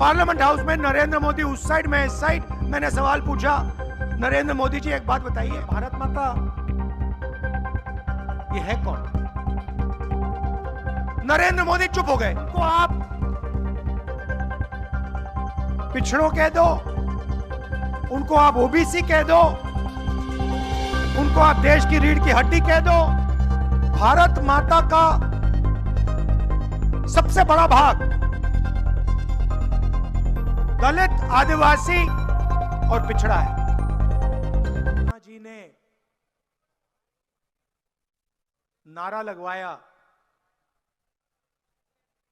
Parliament house में नरेंद्र मोदी उस side, में इस साइड, मैंने सवाल पूछा, नरेंद्र मोदी जी एक बात बताइए, भारत माता ये है कौन? नरेंद्र मोदी चुप हो गए। को आप पिछड़ों कह दो, उनको आप ओबीसी कह दो, उनको आप देश की रीढ़ की हड्डी कह दो। भारत माता का सबसे बड़ा भाग दलित, आदिवासी और पिछड़ा है। जी ने नारा लगवाया,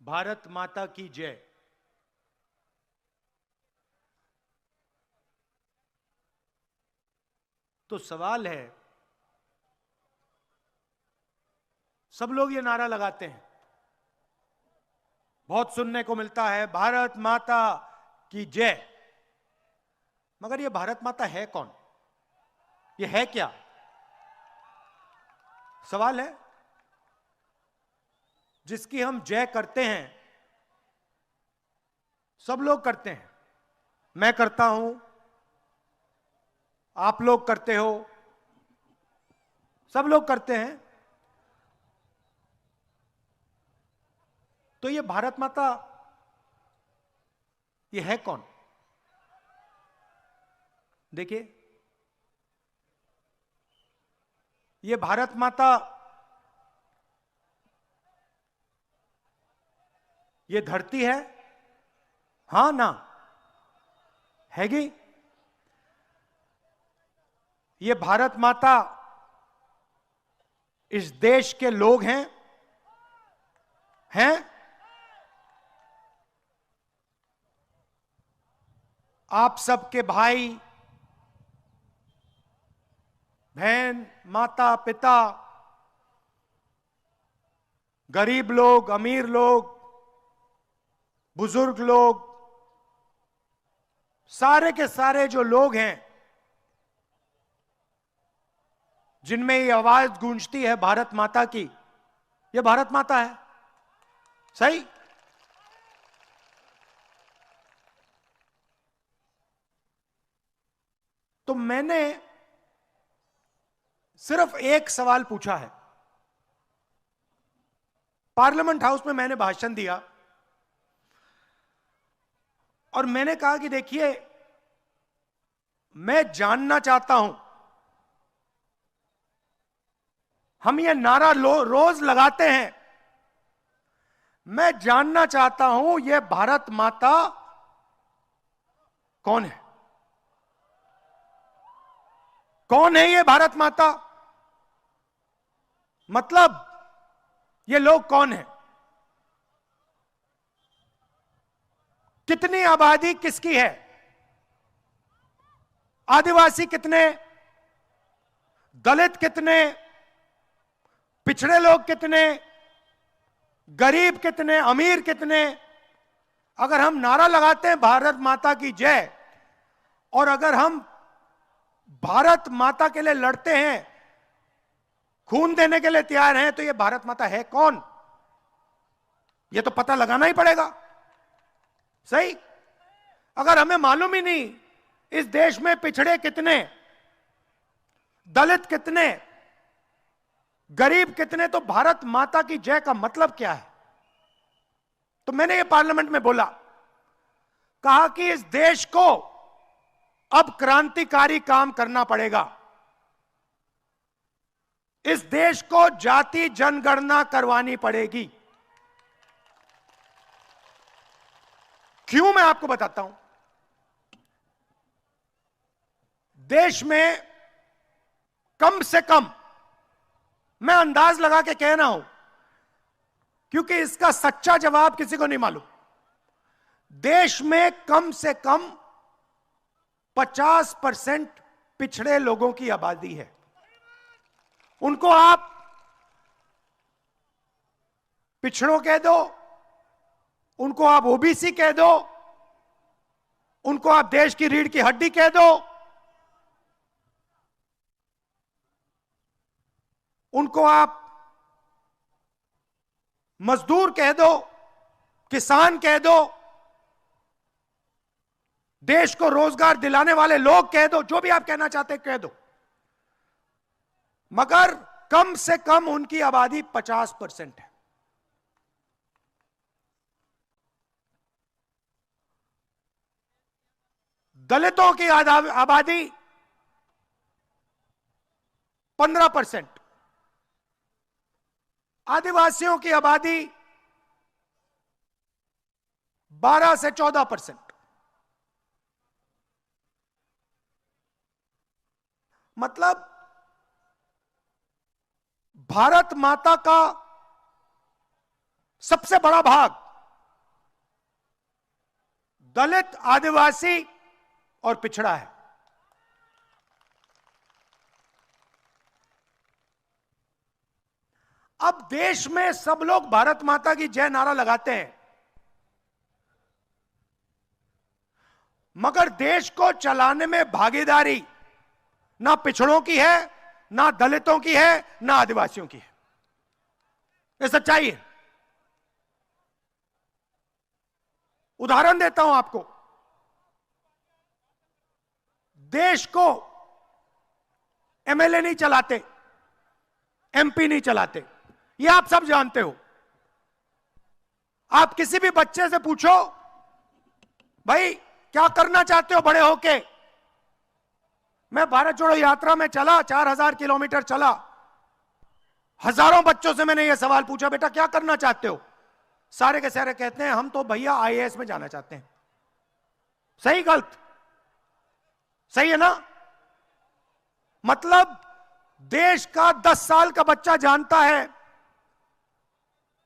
भारत माता की जय। तो सवाल है, सब लोग ये नारा लगाते हैं, बहुत सुनने को मिलता है भारत माता की जय, मगर ये भारत माता है कौन? ये है क्या? सवाल है। जिसकी हम जय करते हैं, सब लोग करते हैं, मैं करता हूं, आप लोग करते हो, सब लोग करते हैं। तो ये भारत माता ये है कौन? देखिए, ये भारत माता ये धरती है, हां ना? हैगी? ये भारत माता इस देश के लोग हैं? आप सबके भाई बहन, माता पिता, गरीब लोग, अमीर लोग, बुजुर्ग लोग, सारे के सारे जो लोग हैं जिनमें ये आवाज गूंजती है भारत माता की, ये भारत माता है। सही? तो मैंने सिर्फ एक सवाल पूछा है। पार्लियामेंट हाउस में मैंने भाषण दिया और मैंने कहा कि देखिए, मैं जानना चाहता हूं, हम ये नारा रोज लगाते हैं, मैं जानना चाहता हूं ये भारत माता कौन है? कौन है ये भारत माता? मतलब ये लोग कौन है? कितनी आबादी किसकी है? आदिवासी कितने? दलित कितने? पिछड़े लोग कितने? गरीब कितने? अमीर कितने? अगर हम नारा लगाते हैं भारत माता की जय, और अगर हम भारत माता के लिए लड़ते हैं, खून देने के लिए तैयार हैं, तो ये भारत माता है कौन? ये तो पता लगाना ही पड़ेगा। सही? अगर हमें मालूम ही नहीं इस देश में पिछड़े कितने, दलित कितने, गरीब कितने, तो भारत माता की जय का मतलब क्या है? तो मैंने ये पार्लियामेंट में बोला, कहा कि इस देश को अब क्रांतिकारी काम करना पड़ेगा। इस देश को जाति जनगणना करवानी पड़ेगी। क्यों? मैं आपको बताता हूं। देश में कम से कम, मैं अंदाज लगा के कह रहा हूं क्योंकि इसका सच्चा जवाब किसी को नहीं मालूम, देश में कम से कम 50% पिछड़े लोगों की आबादी है। उनको आप पिछड़ों कह दो, उनको आप ओबीसी कह दो, उनको आप देश की रीढ़ की हड्डी कह दो, उनको आप मजदूर कह दो, किसान कह दो, देश को रोजगार दिलाने वाले लोग कह दो, जो भी आप कहना चाहते कह दो, मगर कम से कम उनकी आबादी 50% है। दलितों की आबादी 15%, आदिवासियों की आबादी 12 से 14%। मतलब भारत माता का सबसे बड़ा भाग दलित, आदिवासी और पिछड़ा है। अब देश में सब लोग भारत माता की जय नारा लगाते हैं, मगर देश को चलाने में भागीदारी ना पिछड़ों की है, ना दलितों की है, ना आदिवासियों की है। ये सच्चाई है। उदाहरण देता हूं आपको। देश को एमएलए नहीं चलाते, एमपी नहीं चलाते, ये आप सब जानते हो। आप किसी भी बच्चे से पूछो, भाई क्या करना चाहते हो बड़े होके? मैं भारत जोड़ो यात्रा में चला, 4000 किलोमीटर चला, हजारों बच्चों से मैंने यह सवाल पूछा, बेटा क्या करना चाहते हो? सारे के सारे कहते हैं हम तो भैया आईएएस में जाना चाहते हैं। सही गलत? सही है ना? मतलब देश का 10 साल का बच्चा जानता है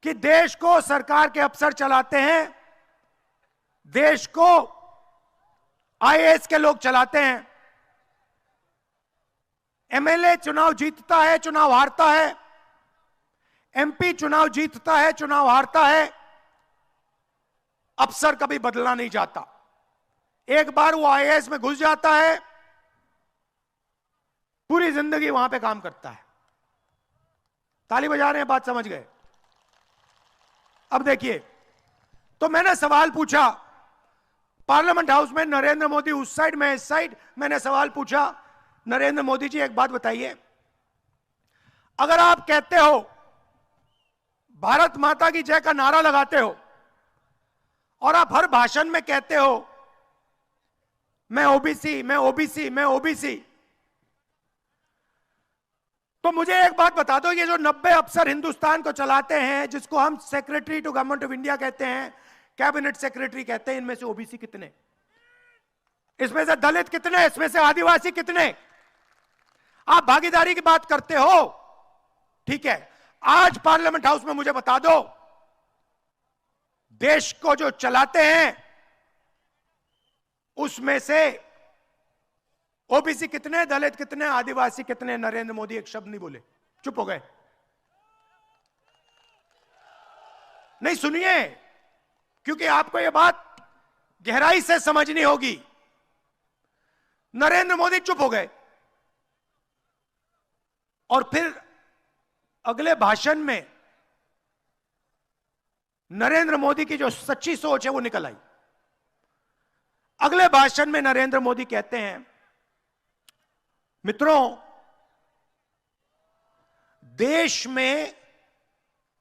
कि देश को सरकार के अफसर चलाते हैं, देश को आईएएस के लोग चलाते हैं। एमएलए चुनाव जीतता है, चुनाव हारता है, एमपी चुनाव जीतता है, चुनाव हारता है, अफसर कभी बदलना नहीं जाता। एक बार वो आईएएस में घुस जाता है, पूरी जिंदगी वहां पे काम करता है। ताली बजा रहे हैं, बात समझ गए? अब देखिए, तो मैंने सवाल पूछा पार्लियामेंट हाउस में, नरेंद्र मोदी उस साइड, मैं इस साइड, मैंने सवाल पूछा, नरेंद्र मोदी जी एक बात बताइए, अगर आप कहते हो भारत माता की जय का नारा लगाते हो और आप हर भाषण में कहते हो मैं ओबीसी, मैं ओबीसी, मैं ओबीसी, तो मुझे एक बात बता दो, ये जो 90 अफसर हिंदुस्तान को चलाते हैं, जिसको हम secretary to government of India कहते हैं, कैबिनेट सेक्रेटरी कहते हैं, इनमें से ओबीसी कितने? इसमें से दलित कितने? इसमें से आदिवासी कितने? आप भागीदारी की बात करते हो, ठीक है, आज पार्लियामेंट हाउस में मुझे बता दो, देश को जो चलाते हैं उसमें से ओबीसी कितने, दलित कितने, आदिवासी कितने? नरेंद्र मोदी एक शब्द नहीं बोले, चुप हो गए। नहीं, सुनिए, क्योंकि आपको यह बात गहराई से समझनी होगी। नरेंद्र मोदी चुप हो गए और फिर अगले भाषण में नरेंद्र मोदी की जो सच्ची सोच है वो निकल आई। अगले भाषण में नरेंद्र मोदी कहते हैं, मित्रों, देश में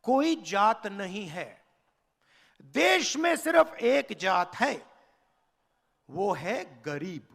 कोई जात नहीं है, देश में सिर्फ एक जात है, वो है गरीब।